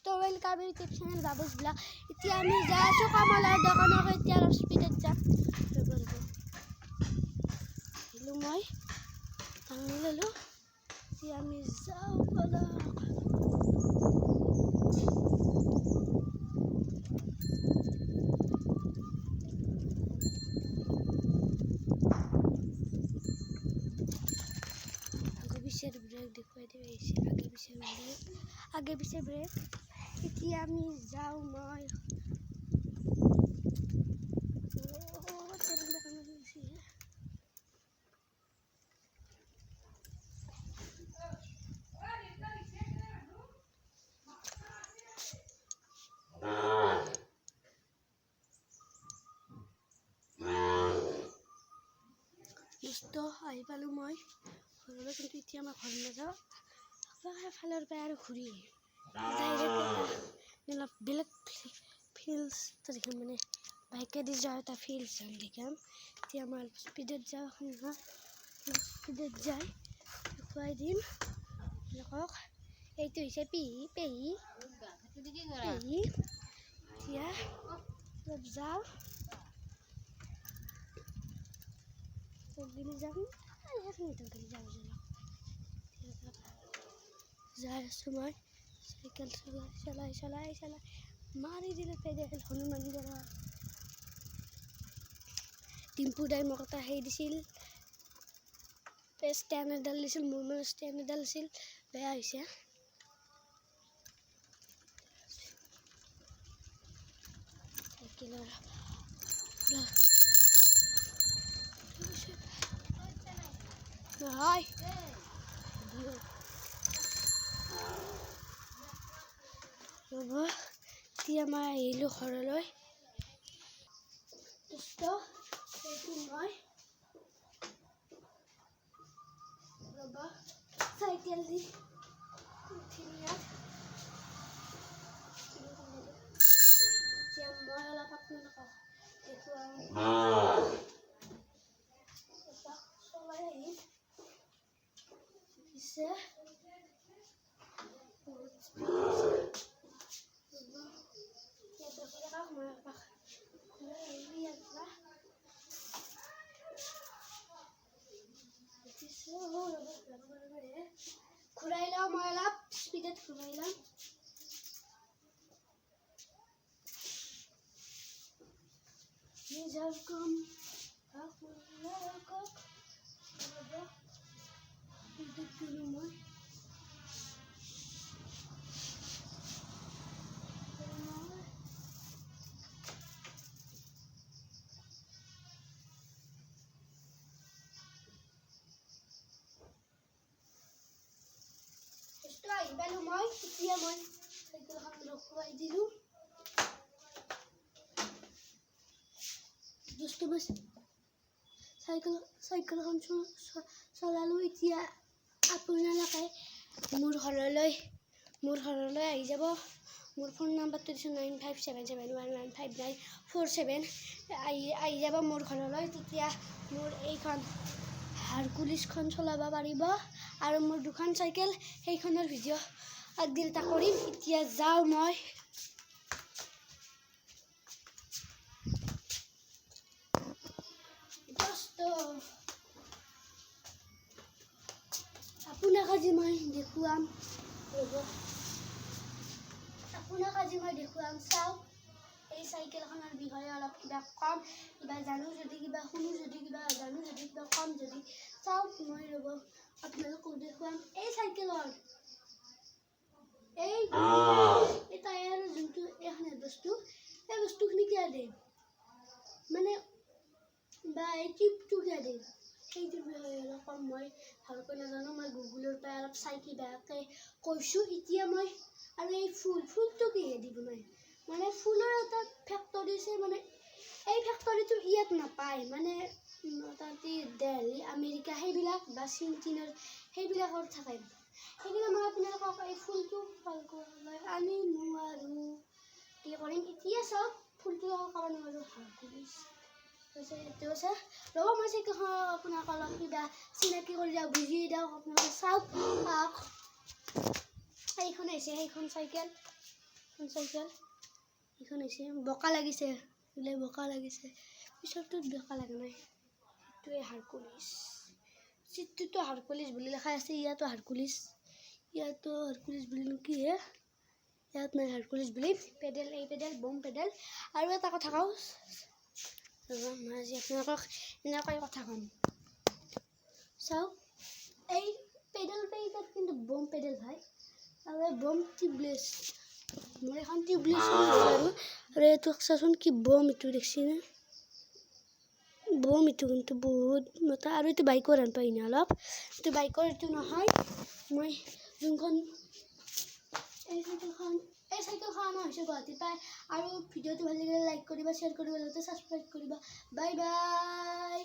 Welcome YouTube channel বাবুস blog এতিয়া আমি যাই আছো কামলাৰ দোকানত এতিয়া অলপ স্পীডত যাম হেলো মই টানি ললো এতিয়া আমি যাওঁ বলক ब्रेक दिखाई दे आगे पीछे ब्रेक इतना आमी जाओ मैं दोस्तों आई पालो मैं ঘৰলৈ কিন্তু এতিয়া মই ঘৰ নাযাওঁ ফালৰ পৰা আৰু ঘূৰি অলপ বেলেগ ফিল্ডছ দেখাম মানে বাইকেদি যাওঁ এটা ফিল্ডছ দেখাম এতিয়া মই অলপ স্পীডত যাওঁ স্পীডত যাই দেখুৱাই দিম লোকক এইটো হৈছে পেহী এতিয়া অলপ যাওঁ যাম যাই আছো মই সাইকেল চলাই মাৰি দিলে পেডেল হনুমান গড় টিম্পু দাই মোক এটা সেই দিছিল ষ্টেণ্ড এডাল দিছিল মোৰ মানে ষ্টেণ্ড এডাল আছিল বেয়া হৈছে সাইকেলৰ Hi. Baba, dia mai ilu khoroloi. Dosto, itu mai. Baba, cycle di. Tiniat. Dia mai ala patna ko. Itu Baba, solai ini. Bisa Kurailah malap speedet kurailah Nijalkum aku lakak Baba hidup dulu mah Balu moi dia moi cycle kan rokwa dilu dosto bas cycle kan cholalu এতিয়া আপোনালোকে মোৰ ঘৰলৈ আহি যাব মোৰ phone নাম্বাৰটো দিছো 9577115947 আহি যাব মোৰ ঘৰলৈ তেতিয়া মোৰ এইখন হাৰকুলিছখন চলাব পাৰিব আৰু মোৰ দুখন সাইকেল সেইখনৰ ভিডিও আগদিন এটা কৰিম এতিয়া যাও মই দোস্ত আপোনাক আজি মই দেখুৱাম চাও এই সাইকেলখনৰ বিষয়ে অলপ কিবা কম কিবা জানো যদি কিবা শুনো যদি কিবা জানো যদি কিবা কম যদি চাও মই ৰব আপোনালোকক দেখুৱাম এই সাইকেলৰ এই টায়াৰ যোনটো এখনে বস্তু এই বস্তুখিনি কিয় দেই মানে বা এই টিউবটো কিয় দেই সেইটোৰ বিষয়ে অলপ কম মই ভালকৈ নাজানো মই গুগলৰ পৰা অলপ চাই কিবাকে কৈছো এতিয়া মই আৰু এই ফুলটো কিহে দি বনাই মানে ফুলৰ এটা ফেক্টৰী আছে মানে এই ফেক্টৰীটো ইয়াত নাপায় মানে তাতে দিল্লী আমেৰিকা সেইবিলাক বা চীনৰ সেইবিলাকৰ থাকে সেইবিলাক মই আপোনালোকক এই ফুলটো ভালকৈ আনি নোৱাৰো কি কৰিম এতিয়া চাওক ফুলটো কাম নোৱাৰো হাৰকুলিছ এইটো আছে ৰ'ব মই চাইকেলখন আপোনাক অলপ কিবা চিনাকি কৰি দিওঁ বুজি দিওঁ আপোনালোকে চাওক এইখন হৈছে সেইখন চাইকেল চাইকেল এইখন হৈছে বকা লাগিছে বোলে বকা লাগিছে পিছৰটোত বকা লাগা নাই এইটোৱে হাৰকুলিছ চিটটোতো হাৰকুলিছ বুলি লেখা আছে ইয়াতো হাৰকুলিছ বুলি কি হে ইয়াত নাই হাৰকুলিছ বুলি পেডেল এই পেডেল বম পেডেল আৰু এটা কথা কওঁ মই আজি আপোনালোকক এনেকৈ কথা ক'ম চাওক এই পেডেল পেডাল কিন্তু বম পেডেল হয় আৰু বম টিউবলেছ মোৰ এখন টিউবলেছ আৰু এইটো চাচোন কি বম এইটো দেখিছেনে বম এইটো কিন্তু বহুত মতা আৰু এইটো বাইকৰ হেন পাই না অলপ এইটো বাইকৰ এইটো নহয় মই যোনখন এই চাইকেলখন হৈছে গুৱাহাটী পাই আৰু ভিডিঅ'টো ভাল লাগিলে লাইক কৰিবা শ্বেয়াৰ কৰিবা লগতে ছাবস্ক্ৰাইব কৰিবা বাই বাই